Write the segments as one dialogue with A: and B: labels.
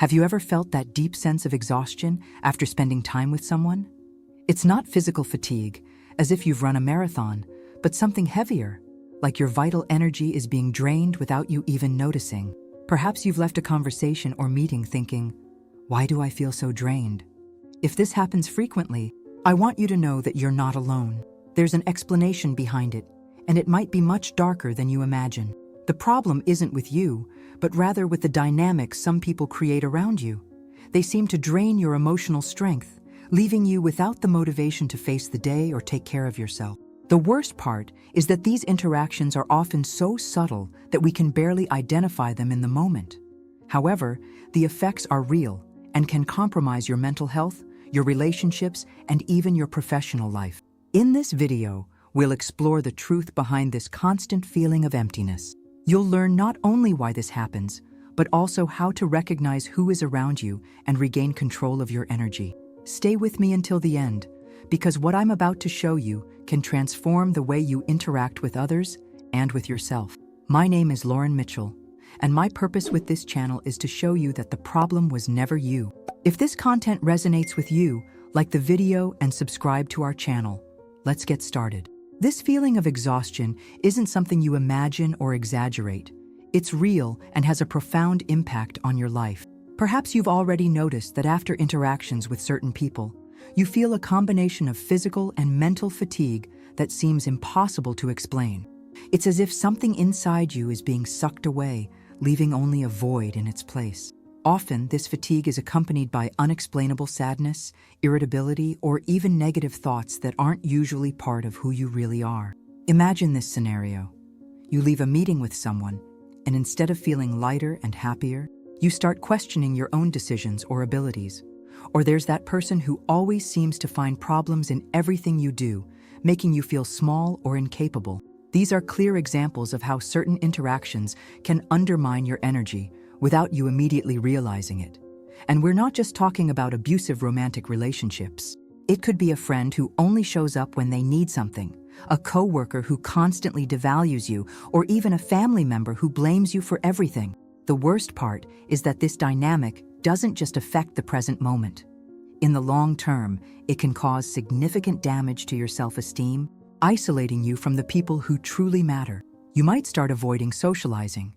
A: Have you ever felt that deep sense of exhaustion after spending time with someone? It's not physical fatigue, as if you've run a marathon, but something heavier, like your vital energy is being drained without you even noticing. Perhaps you've left a conversation or meeting thinking, "Why do I feel so drained?" If this happens frequently, I want you to know that you're not alone. There's an explanation behind it, and it might be much darker than you imagine. The problem isn't with you, but rather with the dynamics some people create around you. They seem to drain your emotional strength, leaving you without the motivation to face the day or take care of yourself. The worst part is that these interactions are often so subtle that we can barely identify them in the moment. However, the effects are real and can compromise your mental health, your relationships, and even your professional life. In this video, we'll explore the truth behind this constant feeling of emptiness. You'll learn not only why this happens, but also how to recognize who is around you and regain control of your energy. Stay with me until the end, because what I'm about to show you can transform the way you interact with others and with yourself. My name is Lauren Mitchell, and my purpose with this channel is to show you that the problem was never you. If this content resonates with you, like the video and subscribe to our channel. Let's get started. This feeling of exhaustion isn't something you imagine or exaggerate. It's real and has a profound impact on your life. Perhaps you've already noticed that after interactions with certain people, you feel a combination of physical and mental fatigue that seems impossible to explain. It's as if something inside you is being sucked away, leaving only a void in its place. Often, this fatigue is accompanied by unexplainable sadness, irritability, or even negative thoughts that aren't usually part of who you really are. Imagine this scenario. You leave a meeting with someone, and instead of feeling lighter and happier, you start questioning your own decisions or abilities. Or there's that person who always seems to find problems in everything you do, making you feel small or incapable. These are clear examples of how certain interactions can undermine your energy without you immediately realizing it. And we're not just talking about abusive romantic relationships. It could be a friend who only shows up when they need something, a coworker who constantly devalues you, or even a family member who blames you for everything. The worst part is that this dynamic doesn't just affect the present moment. In the long term, it can cause significant damage to your self-esteem, isolating you from the people who truly matter. You might start avoiding socializing,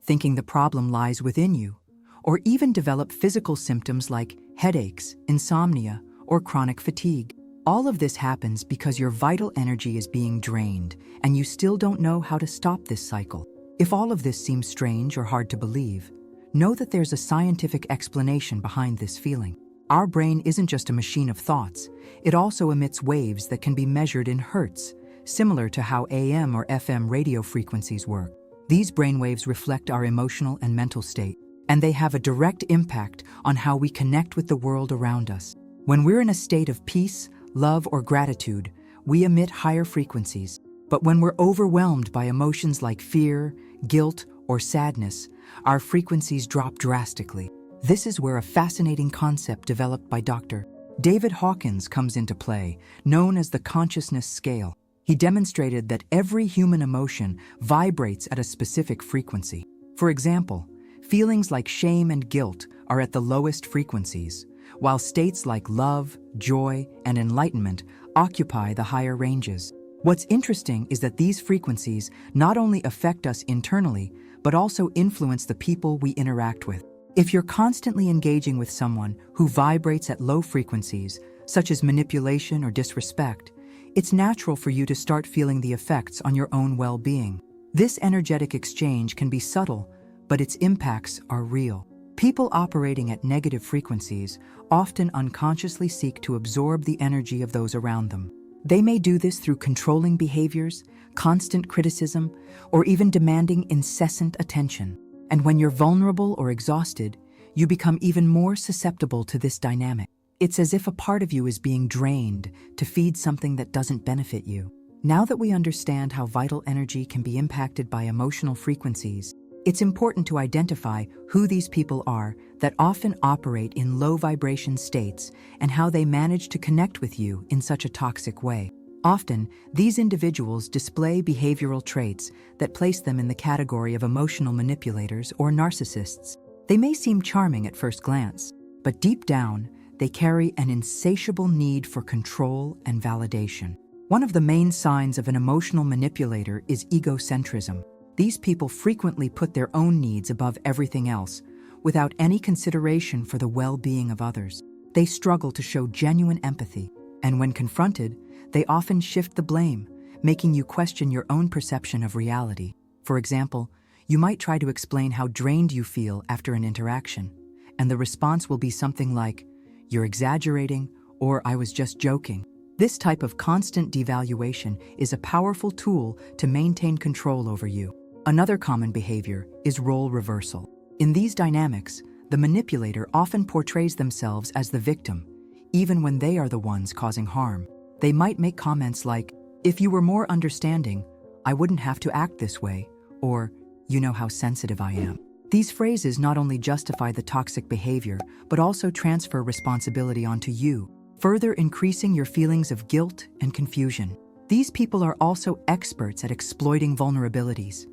A: thinking the problem lies within you, or even develop physical symptoms like headaches, insomnia, or chronic fatigue. All of this happens because your vital energy is being drained, and you still don't know how to stop this cycle. If all of this seems strange or hard to believe, know that there's a scientific explanation behind this feeling. Our brain isn't just a machine of thoughts, it also emits waves that can be measured in hertz, similar to how AM or FM radio frequencies work. These brainwaves reflect our emotional and mental state, and they have a direct impact on how we connect with the world around us. When we're in a state of peace, love, or gratitude, we emit higher frequencies. But when we're overwhelmed by emotions like fear, guilt, or sadness, our frequencies drop drastically. This is where a fascinating concept developed by Dr. David Hawkins comes into play, known as the consciousness scale. He demonstrated that every human emotion vibrates at a specific frequency. For example, feelings like shame and guilt are at the lowest frequencies, while states like love, joy, and enlightenment occupy the higher ranges. What's interesting is that these frequencies not only affect us internally, but also influence the people we interact with. If you're constantly engaging with someone who vibrates at low frequencies, such as manipulation or disrespect, it's natural for you to start feeling the effects on your own well-being. This energetic exchange can be subtle, but its impacts are real. People operating at negative frequencies often unconsciously seek to absorb the energy of those around them. They may do this through controlling behaviors, constant criticism, or even demanding incessant attention. And when you're vulnerable or exhausted, you become even more susceptible to this dynamic. It's as if a part of you is being drained to feed something that doesn't benefit you. Now that we understand how vital energy can be impacted by emotional frequencies, it's important to identify who these people are that often operate in low vibration states and how they manage to connect with you in such a toxic way. Often, these individuals display behavioral traits that place them in the category of emotional manipulators or narcissists. They may seem charming at first glance, but deep down, they carry an insatiable need for control and validation. One of the main signs of an emotional manipulator is egocentrism. These people frequently put their own needs above everything else, without any consideration for the well-being of others. They struggle to show genuine empathy, and when confronted, they often shift the blame, making you question your own perception of reality. For example, you might try to explain how drained you feel after an interaction, and the response will be something like, "You're exaggerating," or "I was just joking." This type of constant devaluation is a powerful tool to maintain control over you. Another common behavior is role reversal. In these dynamics, the manipulator often portrays themselves as the victim, even when they are the ones causing harm. They might make comments like, "If you were more understanding, I wouldn't have to act this way," or "You know how sensitive I am." These phrases not only justify the toxic behavior, but also transfer responsibility onto you, further increasing your feelings of guilt and confusion. These people are also experts at exploiting vulnerabilities.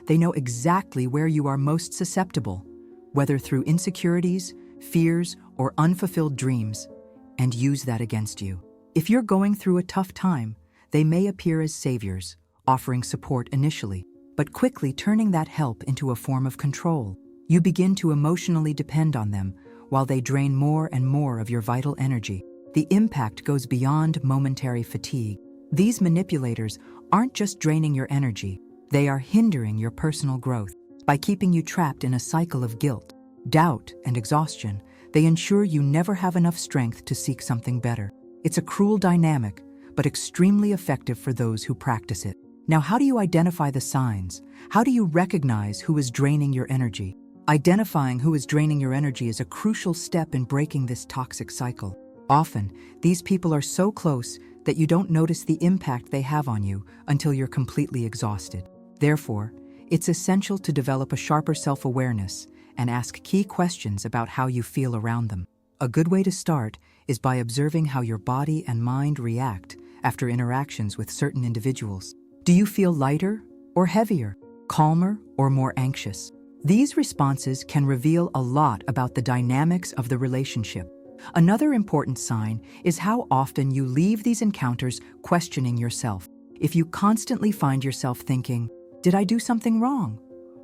A: They know exactly where you are most susceptible, whether through insecurities, fears, or unfulfilled dreams, and use that against you. If you're going through a tough time, they may appear as saviors, offering support initially, but quickly turning that help into a form of control. You begin to emotionally depend on them, while they drain more and more of your vital energy. The impact goes beyond momentary fatigue. These manipulators aren't just draining your energy, they are hindering your personal growth. By keeping you trapped in a cycle of guilt, doubt, and exhaustion, they ensure you never have enough strength to seek something better. It's a cruel dynamic, but extremely effective for those who practice it. Now, how do you identify the signs? How do you recognize who is draining your energy? Identifying who is draining your energy is a crucial step in breaking this toxic cycle. Often, these people are so close that you don't notice the impact they have on you until you're completely exhausted. Therefore, it's essential to develop a sharper self-awareness and ask key questions about how you feel around them. A good way to start is by observing how your body and mind react after interactions with certain individuals. Do you feel lighter or heavier, calmer or more anxious? These responses can reveal a lot about the dynamics of the relationship. Another important sign is how often you leave these encounters questioning yourself. If you constantly find yourself thinking, "Did I do something wrong?"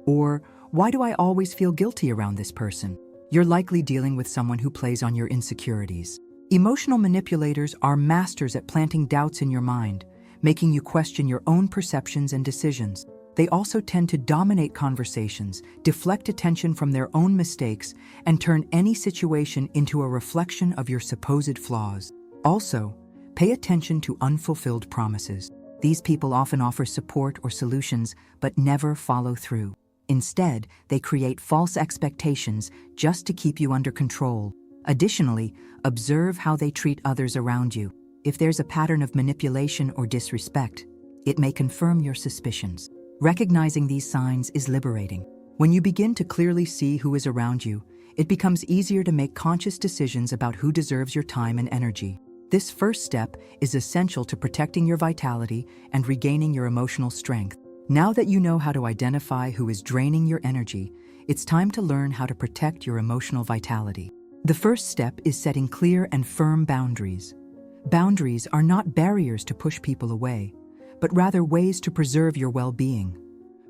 A: or "Why do I always feel guilty around this person?" you're likely dealing with someone who plays on your insecurities. Emotional manipulators are masters at planting doubts in your mind, making you question your own perceptions and decisions. They also tend to dominate conversations, deflect attention from their own mistakes, and turn any situation into a reflection of your supposed flaws. Also, pay attention to unfulfilled promises. These people often offer support or solutions, but never follow through. Instead, they create false expectations just to keep you under control. Additionally, observe how they treat others around you. If there's a pattern of manipulation or disrespect, it may confirm your suspicions. Recognizing these signs is liberating. When you begin to clearly see who is around you, it becomes easier to make conscious decisions about who deserves your time and energy. This first step is essential to protecting your vitality and regaining your emotional strength. Now that you know how to identify who is draining your energy, it's time to learn how to protect your emotional vitality. The first step is setting clear and firm boundaries. Boundaries are not barriers to push people away, but rather ways to preserve your well-being.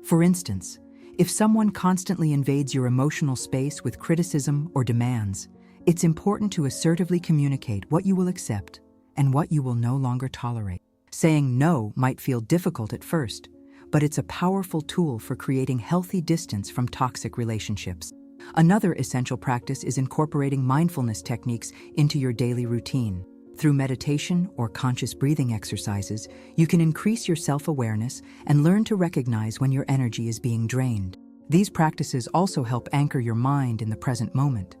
A: For instance, if someone constantly invades your emotional space with criticism or demands, it's important to assertively communicate what you will accept and what you will no longer tolerate. Saying no might feel difficult at first, but it's a powerful tool for creating healthy distance from toxic relationships. Another essential practice is incorporating mindfulness techniques into your daily routine. Through meditation or conscious breathing exercises, you can increase your self-awareness and learn to recognize when your energy is being drained. These practices also help anchor your mind in the present moment,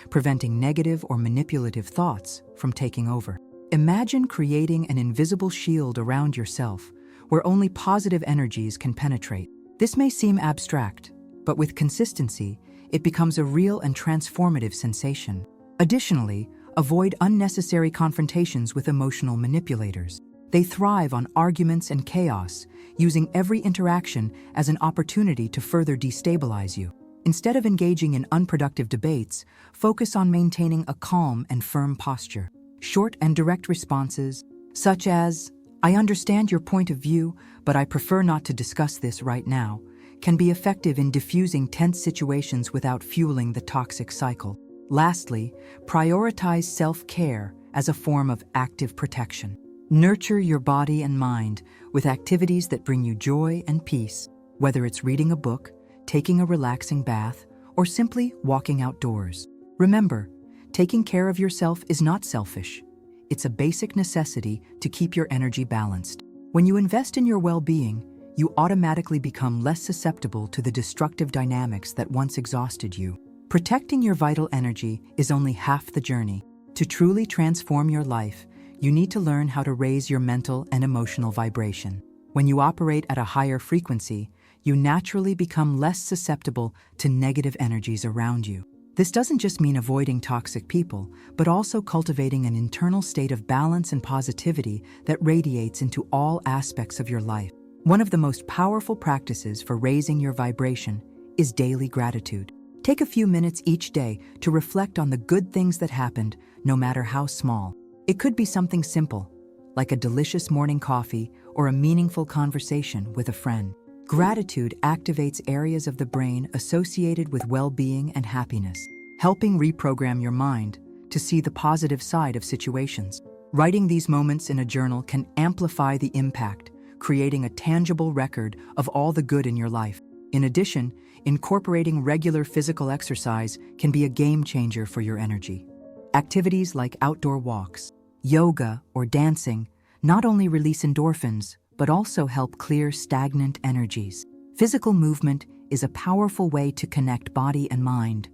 A: preventing negative or manipulative thoughts from taking over. Imagine creating an invisible shield around yourself, where only positive energies can penetrate. This may seem abstract, but with consistency, it becomes a real and transformative sensation. Additionally, avoid unnecessary confrontations with emotional manipulators. They thrive on arguments and chaos, using every interaction as an opportunity to further destabilize you. Instead of engaging in unproductive debates, focus on maintaining a calm and firm posture. Short and direct responses, such as, "I understand your point of view, but I prefer not to discuss this right now," can be effective in diffusing tense situations without fueling the toxic cycle. Lastly, prioritize self-care as a form of active protection. Nurture your body and mind with activities that bring you joy and peace, whether it's reading a book, taking a relaxing bath, or simply walking outdoors. Remember, taking care of yourself is not selfish. It's a basic necessity to keep your energy balanced. When you invest in your well-being, you automatically become less susceptible to the destructive dynamics that once exhausted you. Protecting your vital energy is only half the journey. To truly transform your life, you need to learn how to raise your mental and emotional vibration. When you operate at a higher frequency, you naturally become less susceptible to negative energies around you. This doesn't just mean avoiding toxic people, but also cultivating an internal state of balance and positivity that radiates into all aspects of your life. One of the most powerful practices for raising your vibration is daily gratitude. Take a few minutes each day to reflect on the good things that happened, no matter how small. It could be something simple, like a delicious morning coffee or a meaningful conversation with a friend. Gratitude activates areas of the brain associated with well-being and happiness, helping reprogram your mind to see the positive side of situations. Writing these moments in a journal can amplify the impact, creating a tangible record of all the good in your life. In addition, incorporating regular physical exercise can be a game changer for your energy. Activities like outdoor walks, yoga, or dancing not only release endorphins, but also help clear stagnant energies. Physical movement is a powerful way to connect body and mind,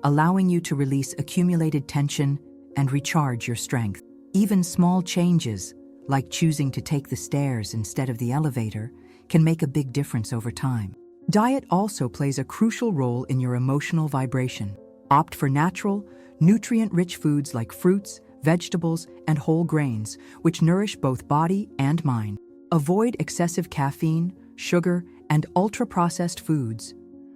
A: allowing you to release accumulated tension and recharge your strength. Even small changes, like choosing to take the stairs instead of the elevator, can make a big difference over time. Diet also plays a crucial role in your emotional vibration. Opt for natural, nutrient-rich foods like fruits, vegetables, and whole grains, which nourish both body and mind. Avoid excessive caffeine, sugar, and ultra-processed foods,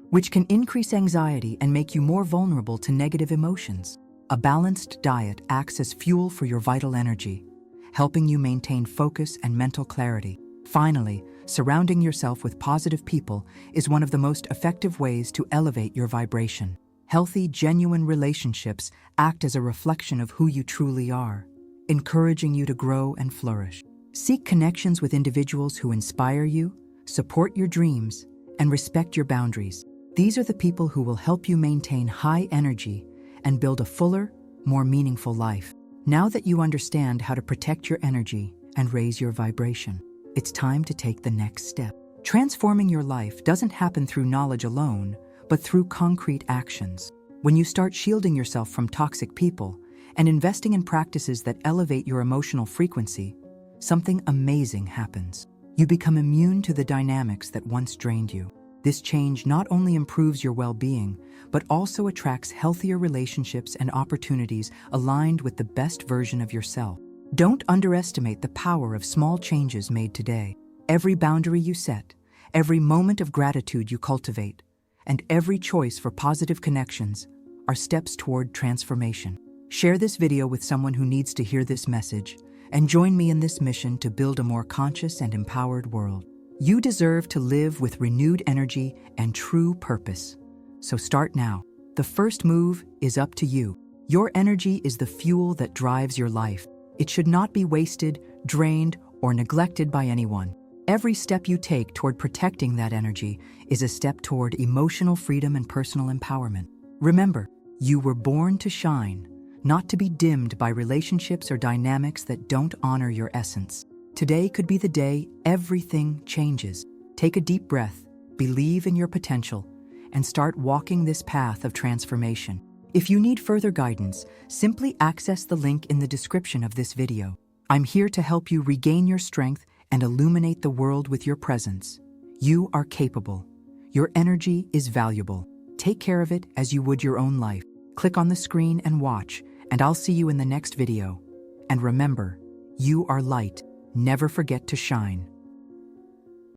A: which can increase anxiety and make you more vulnerable to negative emotions. A balanced diet acts as fuel for your vital energy, helping you maintain focus and mental clarity. Finally, surrounding yourself with positive people is one of the most effective ways to elevate your vibration. Healthy, genuine relationships act as a reflection of who you truly are, encouraging you to grow and flourish. Seek connections with individuals who inspire you, support your dreams, and respect your boundaries. These are the people who will help you maintain high energy and build a fuller, more meaningful life. Now that you understand how to protect your energy and raise your vibration, it's time to take the next step. Transforming your life doesn't happen through knowledge alone, but through concrete actions. When you start shielding yourself from toxic people and investing in practices that elevate your emotional frequency, something amazing happens. You become immune to the dynamics that once drained you. This change not only improves your well-being, but also attracts healthier relationships and opportunities aligned with the best version of yourself. Don't underestimate the power of small changes made today. Every boundary you set, every moment of gratitude you cultivate, and every choice for positive connections are steps toward transformation. Share this video with someone who needs to hear this message, and join me in this mission to build a more conscious and empowered world. You deserve to live with renewed energy and true purpose. So start now. The first move is up to you. Your energy is the fuel that drives your life. It should not be wasted, drained, or neglected by anyone. Every step you take toward protecting that energy is a step toward emotional freedom and personal empowerment. Remember, you were born to shine, not to be dimmed by relationships or dynamics that don't honor your essence. Today could be the day everything changes. Take a deep breath, believe in your potential, and start walking this path of transformation. If you need further guidance, simply access the link in the description of this video. I'm here to help you regain your strength and illuminate the world with your presence. You are capable. Your energy is valuable. Take care of it as you would your own life. Click on the screen and watch, and I'll see you in the next video. And remember, you are light. Never forget to shine.